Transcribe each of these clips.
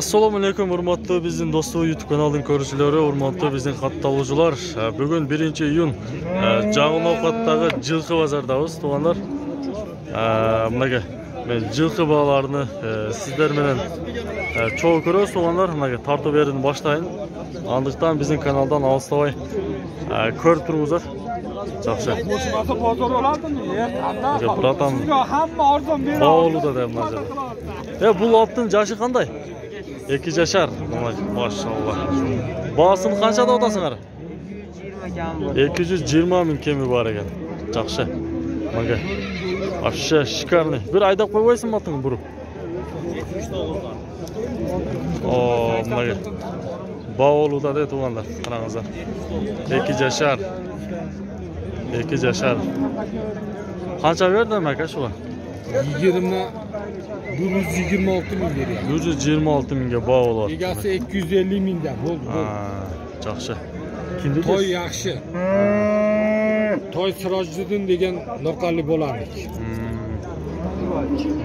Assalamu alaykum hurmatli bizning do'stlar YouTube kanalining ko'ruvchilari, hurmatli bizning xattoluvchilar. Bugun 1-iyun Jag'in ovqatdagi Jilqi bozordamiz, to'g'anlar. Bunaqa men Jilqi bog'larini sizlar bilan cho'g' ko'ramiz, to'g'anlar. Bunaqa tartib berini boshlayin. Andiqdan bizning kanaldan avstabay ko'rib turibsizlar. Yaxshi. Bratan. Bog'luda deb nazar. Bu lotning yoshi qanday? 2 yaşar. Maşallah. Bağısını qanchada otasыңар? 220 ming kemi var ekan. Yaxshi. Mana. Вообще шикарный. Bir aydab qo'ymaysan otini burib. Mana. Bog'luda deb to'g'anlar. Qarangizlar. 2 yaşar. 2 yaşar. Qancha berdin aka shu? 126 ming veriyor. 126 mingga bog'lar. Egasi 250 mingdan bo'ldi. Yaxshi. Toy yaxshi. Toy Sirojiddin degan noqalli bo'lardik.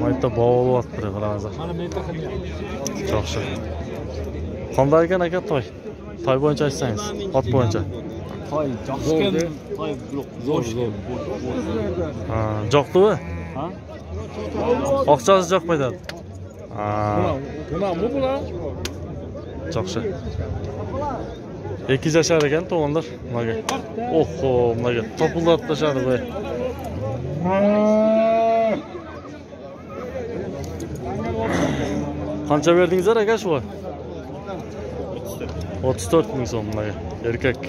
Mayta bog'layapti, qarangizlar. Mana menta qilgan. Yaxshi. Qanday ekan aka toy? Toy bo'yicha aytsangiz, ot bo'yicha. Toy joqken, toy zo'r. Joqdimi? Ha? Oqchasi joqmaydi. Buna mı bular? Yaxshi. 2 yaşar ekan to'g'anlar. Mana. Oho, mana topilib tashadi bu. Qancha berdingizlar aka shu? 34 ming so'm mana. Erkak.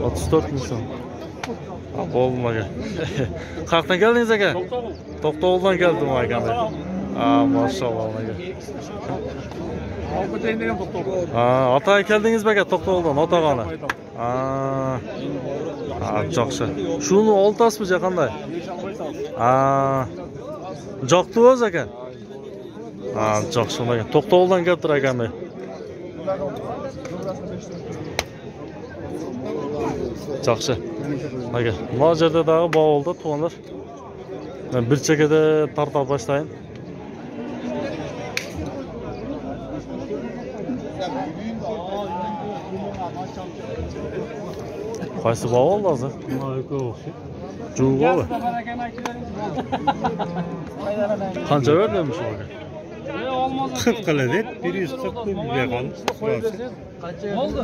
$34 olmagan. Qayerdan keldingiz aka? To'qtovdan keldim akam. Maşallah aka. Ota keldingizmi aka To'qtovdan, otag'ani? Yaxshi. Shuni oltasizmi qanday? Joqdi o'z aka. Yaxshi aka. To'qtovdan kelibdir akam. Yaxshi. Mana bu yerda dag'i bog'olda to'g'anlar. Men bir chekada tarta boshlayin. Qaysi bog'ol hozir? Juğo'mi? Qancha berdimiş o aka? 40 qiladi, 140 ming bergan. Oldu.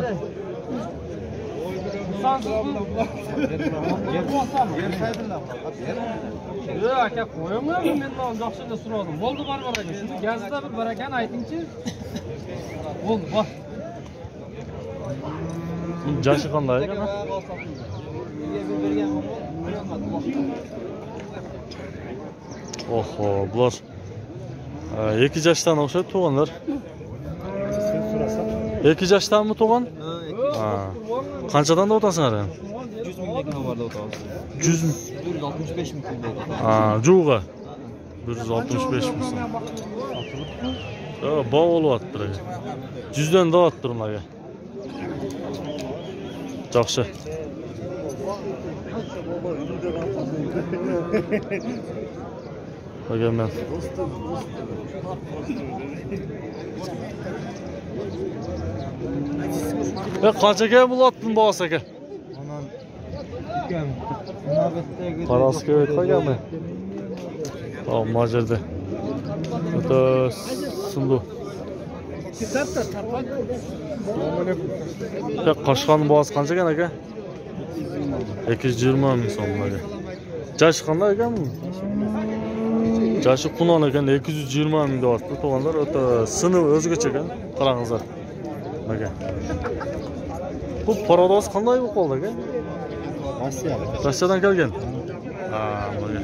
Yo'q aka qo'yaman, men yaxshida so'radim. Bo'ldi barbar aka. Shuni gazda bir barakan aytingchi. Bo'ldi, bor. Yoshi qanday ekan? Oho, bular 2 yoshdan o'xshaydi to'g'anlar. 2 yoshdanmi to'g'an? Qanchadan da otasыңар? 100 mingdan varda otamiz. 165 ming deydi. Juğ'a. 165 ming so'm. Bog'olyapti aka. 100dan da otdir ularga. Yaxshi. Agamen. Qanchaga bo'latding bo'g'as aka? Parasga o'tmaganmi? Majirda. Ota sundu. Qashqarning bo'g'asi qancha ekan aka? 220 ming so'm aka. Yoshi qanday ekan bu? Yoshi Qunon ekan 220 ming deyapti. To'g'anlar o'ta sinib o'zgacha ekan. Qarangizlar. Aka. Bu parodoz qanday bo'lib qoldi aka? Rossiyadan kelgan. Mana.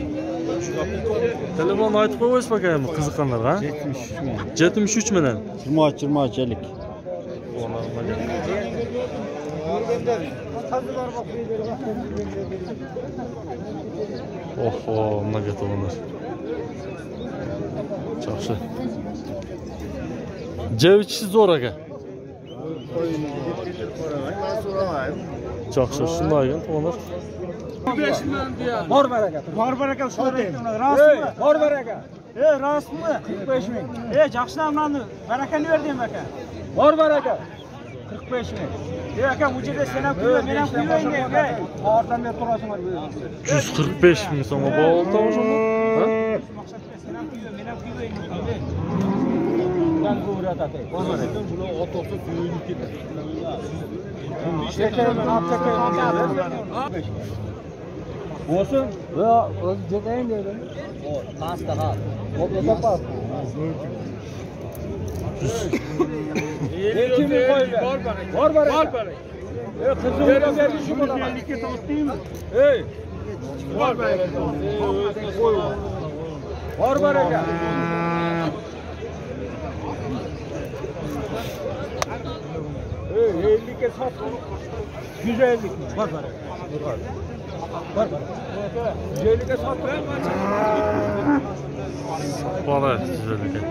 Telefonni aytib qo'yasiz aka, qiziqqanlar, ha? 73 million. 23-50. Oho, nimaga to'g'anlar. Yaxshi. Jevich zo'r aka. Yaxshi, shunday ekan to'g'anlar. Bor baraka. Bor baraka shular aytdim. Rostmi? Bor baraka. Rostmi? 45 ming. Yaxshilamlarni barakani berdim aka. Bor baraka. 45 ming. Aka bu yerda sen ham kuyov, men ham kuyoving aka. Ordan ber turasizlar. 145 ming so'mga bo'ldi o'shanda. Ha? Sen ham kuyov, men ham kuyoving. Ben bu uğratatay. Bor baraka. Bular otobüs kuyoving ketadi. Şekerim atacak. Olsun. Ya o cekayım dedim. O pasta ha. O da pasta. Kim koydu? Var var. Var var. Kızım geldi şu kadar. Birlikte tutayım mı? Hey. Var var. Var var aga. Hey, 50'ke sat. 150. Var var. Var var. 150'ke sat. Bana 150'ke.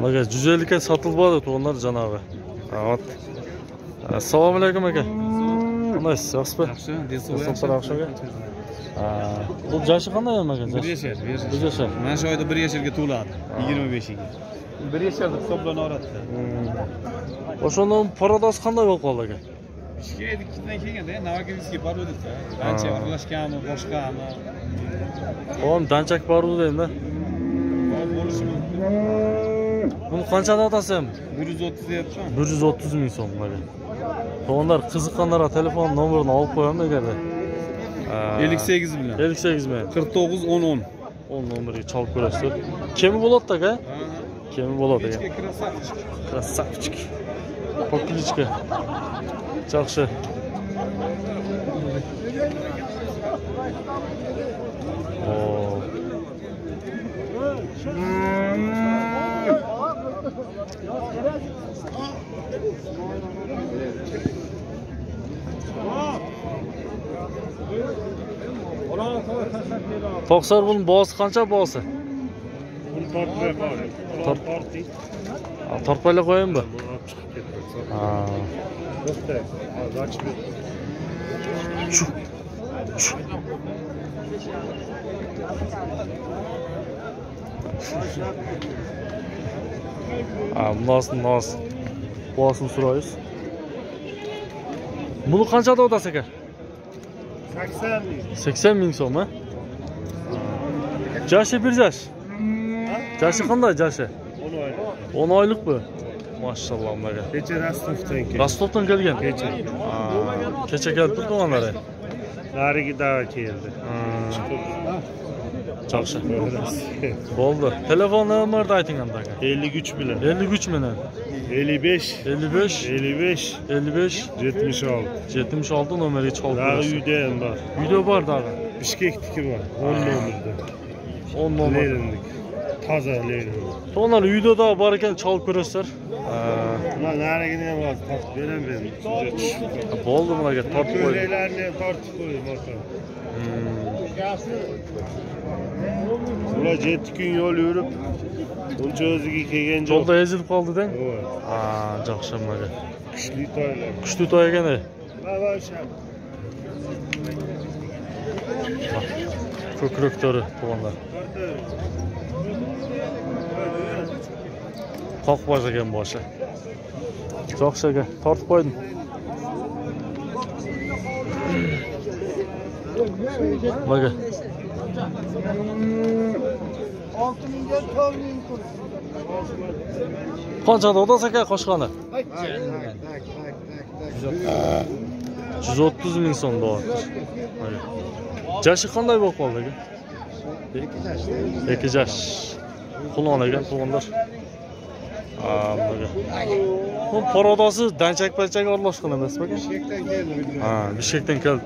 Bak 150'ke satılmadı onlar canavar. Evet. Assalamualaikum aka. Nasılsınız? Yaxshimi? Yaxshi, Soplar yaxshi. Bu yoshi qanday aka? 1 yashar, 1 yashar. Mana shu oyda 1 yasharga to'ladi. 25iga. 1 yasharda hisoblanadi. O'shandan parodoz qanday bo'lib qoldi aka? Ishga ikkitadan kelganda, Novogrodskiy parvodda. Ancha aralashganmi, boshqami? Oğlum danchak parvod endi. Bo'lishi mumkin. Buni qanchada otasam? 130 deyapman. 130 ming so'm aka. Onlar qiziqqanlar telefon nomerini olib qo'yaman agarda. 58 bilan. 58 mi? 49 10 10. 10 nomeriga chalib ko'rasiz. Kemi bo'ladi aka? Kemi bo'ladi aka. Krasavchik. Poklichka. Yaxshi. O. To'qsar bunun boğası qancha boğası? Torpayla qo'yayım mı? Nasıl? Boğasını sırayız. Bunu qanchada odası aka? 80 ming. 80 ming so'm ha? Yaşı bir yaş. Yaşı qanday yaşı? 10 oylik bu. Maşallah aka. Kecha Rostovdan keldi. Rostovdan kelgan. Kecha. Kecha kelib turdi onları. Narigi dava keldi. Yaxshi. Bo'ldi. Telefon nomerini ayting aka. 53 bilan. 53 bilan. 55 55 55 55 76. 76 nomeriga chalib Daha qo'yasiz. uyda ham bor. Uyda bor dağı. Bishkekniki bor. 10 nomerda. 10 nomer. Leylinlik. Toza leylinlik. Onlar uyda da bor ekan chalib ko'rasizlar. Ular narigini ham hozir tortib beraman. Bo'ldi bularga tortib qo'ydim. Ko'raylarni ham tortib qo'ydim aka. Ular 7 kun yo'l yurib, uncha o'ziga kelgan jo'q. Yo'lda ezilib qoldi deng. Yaxshi aka. Kuchli to'ylar. Kuchli to'y ekan. Va o'sha. Ko'kraktori to'g'onlar. Qoqbosh ekan boshi. Yaxshi aka, tortib qo'ydim. Baka. 6 mingga 4 ming kur. Qanchada odasi aka qo'shqani? 130 ming so'm bor. Yashi qanday bo'lib qoldi aka? 2 yash. Qulon ekan to'g'onlar. Bu parodosi danchak-panchak aralashgan emasmi aka? Bishkekdan keldi. Bishkekdan keldi.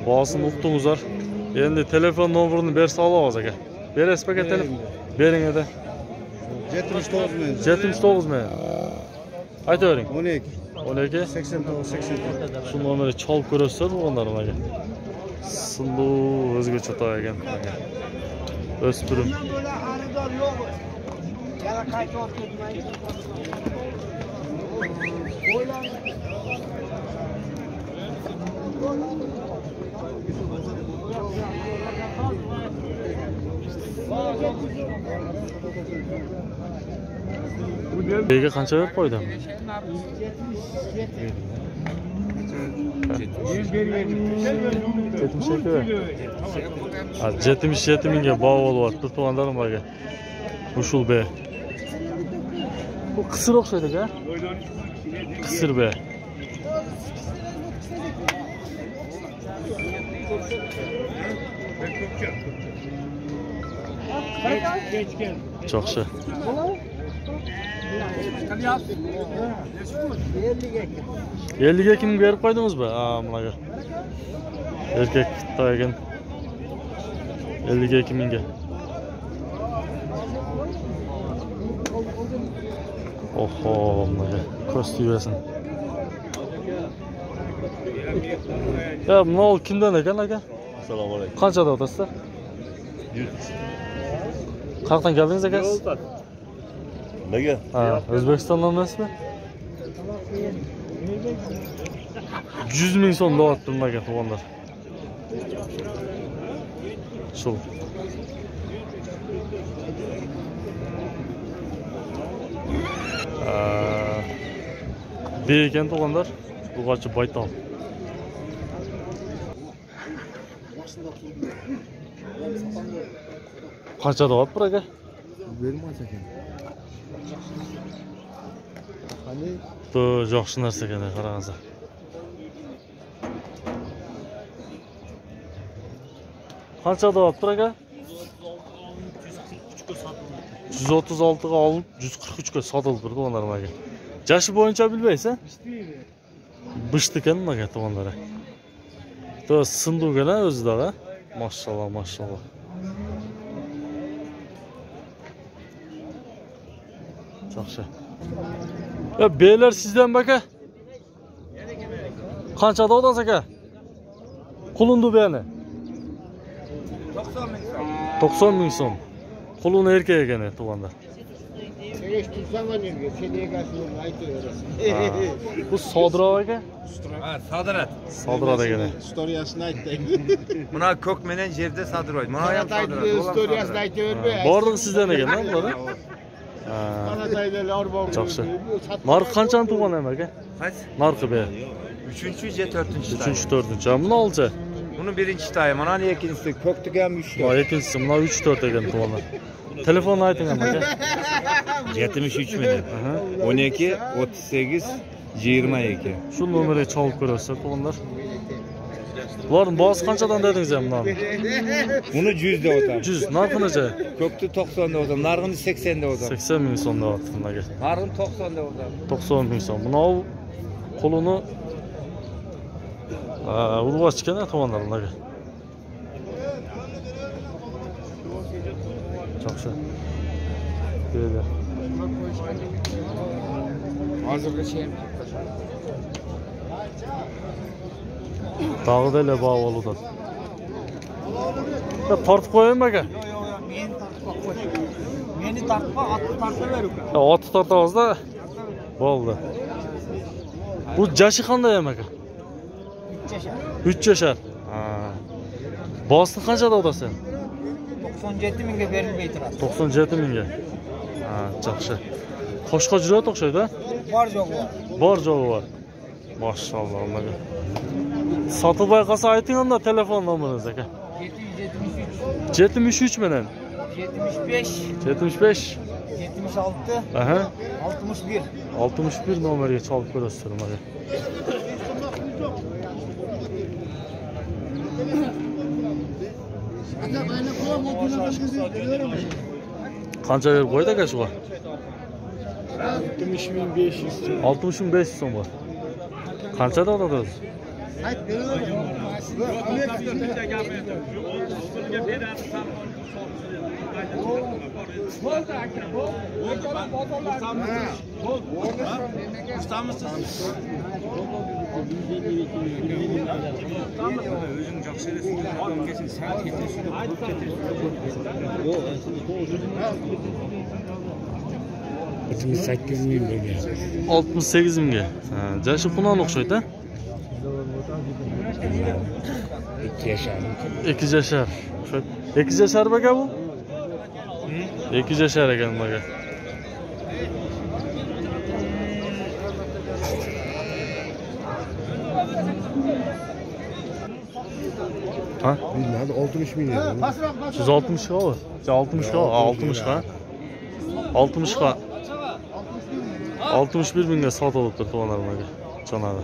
Boğazını uqdingizlar. Endi telefon nomerini bersa olamiz aka. Berasiz aka telefon? Bering edi. 79 ming. 79 ming. Aytavering. 12 12 89 89. Shu nomerni chalib ko'rasizlar o'g'illar aka. Sindu o'zgacha to'y ekan aka. O'spirim. Xaridor yo'q. Yana qaytib ketmaydi. Bega qancha berib qo'ydim? 77 mingga bog' bo'lyapti tuvanlarim aka. Ushul be. Bu qisir o'xshaydi aka. Qisir be. Çoxshi. 50 ga kim berib qo'ydingizmi? Ha, bunaqa. Erkak Xitoy ekan. 52 mingga. Oho, bunaqa kostyuyasin. Ya, bu kimdan ekan aka? Assalomu alaykum. Qanchada o'tasizlar? 100. Qayerdan keldingiz aka? Nega? Ha, O'zbekistondan emasmi? 100 ming so'm deyapti bunaqa tuvanlar. Shu. Beken tuvanlar, Urg'ochi Bayton. Qancha deyapti aka? Bermas ekan. Qani? Bu yaxshi narsa ekan, qarangizlar. Qancha deyapti aka? 136 ga olib, 143 ga sotilib turdi onlarım aka. Yaşı boyunca bilmaysan? Bıştı ekan aka to'g'onlari. To sindu gana o'zida ha. Maşallah, maşallah. Yaxshi. Ya beyler sizden baka. Qanchada o'tasiz aka? Qulundu beyni. 90 ming so'm. Qulun erkek ekan tuğanda. Bu Sodra aka? Ha, Sodirat. Sodra ekan. Storiyasini aytdi. Buna ko'k menen yerda Sodirat. Mana ham Sodirat. Storiyasini aytaverma. Borliq sizdan ekan-da bular. Qanaqaylar bor. Yaxshi. Narx qanchani tuğan ham aka? Qaysi? Narxi be. 3-chi, 4-chi. 3-chi, 4-chi. Buni olcha. Buni birinchi tayı, mana ikkinchisi, ko'ktiga ham 3. Mana ikkinchisi, mana 3-4 ekan tuğanlar. Telefonni ayting ham aka. 73 menen. 12 38 22. Shu nomerga chalib ko'rasiz tuğanlar. Bularning bosi qanchadan dedingiz ham buni? Buni 100 da o'tam. 100. Narxi necha? Ko'kti 90 da o'tam, narxini 80 da o'tam. 80 ming so'm deyapti bunaga. Narxini 90 da o'tam. 90 ming so'm. Buni qo'lini urg'och ekan to'g'onlar bunaga. Yaxshi. Deydi. Hozirgacha ham Tağda ile bağ oludan. Ya tartıp koyayım aka. Meni tartma, atı tartıverim. Ya atı tartağız da. Oldu. Bu yaşı qanday ham aka? 3 yaşar. 3 yaşar. Ha. Bosti qanchada o'tasan? 97 mingga berilmay turadi. 97 mingga. Ha, yaxshi. Qo'shqa jur'at o'xshaydi. Bor jo'g'i bor. Bor jo'g'i bor. Maşallah Allah'a. Satıb ayqasa ayting onda telefon nomeringiz aka. 773 73 menen. 75 75. 76 Aha. 61 61 nomerga chalib ko'rasizlar mana. Qancha berib qo'ydi aka shuga? 60500. 60500 so'm bor. Qanchada oladi o'zi? Bizim 8 ming bo'lgan. 68 mingga. Ha, jashi Xunon o'xshaydi. 2 yashar. 2 yashar. 2 yashar aka bu? 2 yaşar ekan bunaqa. Ha? Bilmem 60 milyon. 160 ga. 60 ga, 60 ga. 60 ga. 61 mingga sotilibdi to'g'anlar bunaqa. Chanag'i.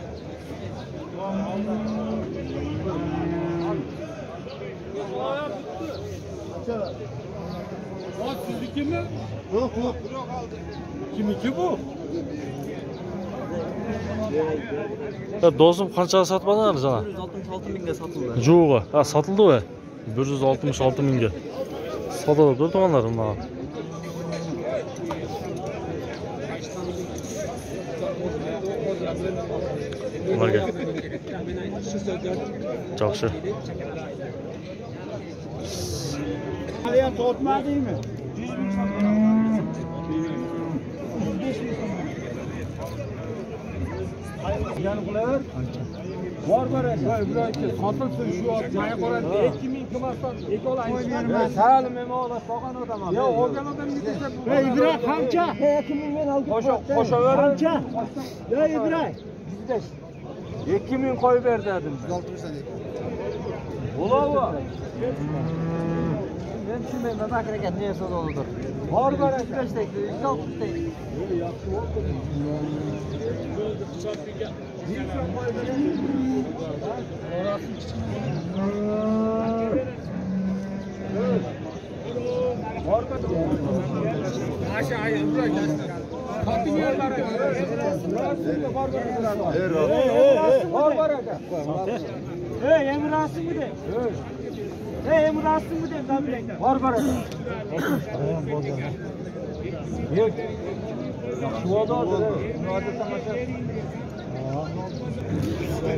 Siznikimi? Yo'q. Kimniki bu? Do'stim qanchaga sotib oldinglar sana? 166 mingga sotildi. Jo'g'a. Ha, sotildi-ku. 166 mingga. Sotilibdi to'g'anlar bunaqa. Ularga. Yaxshi. Hali ham tortmadingmi? 100 ming sotildi. 105 ming sotildi. Yana qilaver. Bor aka. Sotilsin shu joyga qo'yadi. 2000 qilmasdan ekolaymiz. Sal memo ola sog'an odam. Yo, olgan odam desa. Ey Ibroq qancha? 2000 men oldim. Qo'shaver. Qancha? Yo Ibroq. 2000 qo'yib ber dedim. 160 dedik. Bo'lavi. Ben tushunmayman, bakir aka nega so'roldi. Bor aka 5 tek, 160 tek. Yaxshi bo'ldi.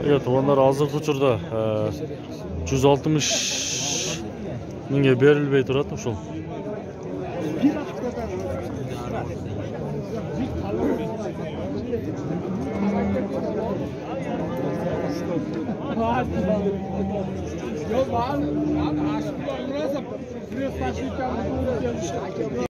Evet, to'g'anlar hozirgi uchurda 160 mingga berilmay turadi shul. Yo, ben aşkım burası. Burası taşıyacağım.